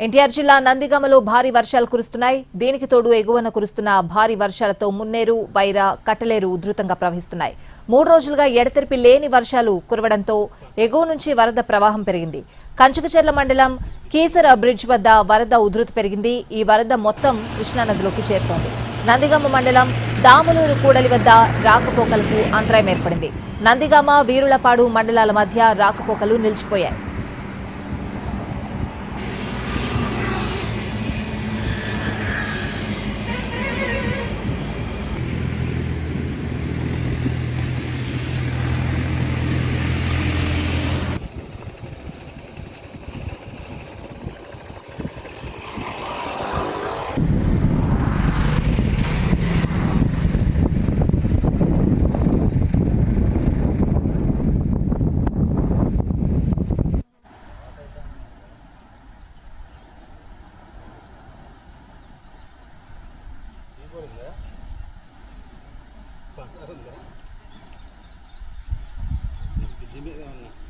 ఎన్టీఆర్ జిల్లా నందిగామలో భారీ వర్షాలు కురుస్తున్నాయి. దీనికి తోడు ఎగువన కురుస్తున్న భారీ వర్షాలతో మున్నేరు, వైరా, కట్టలేరు ఉధృతంగా ప్రవహిస్తున్నాయి. 3 రోజులుగా ఎడతెరిపి లేని వర్షాలు కురవడంతో ఎగువ నుంచి వరద ప్రవాహం పెరిగింది. కంచుకచెర్ల మండలం కీసర బ్రిడ్జ్ వద్ద వరద ఉధృతి పెరిగింది. ఈ వరద మొత్తం కృష్ణానదిలోకి చేరుతోంది. నందిగామ మండలం దాములూరు కూడలి వద్ద రాకపోకలకు అంతరాయం ఏర్పడింది. నందిగామ, వీరులపాడు మండలాల మధ్య రాకపోకలు నిలిచిపోయాయి. Jimmy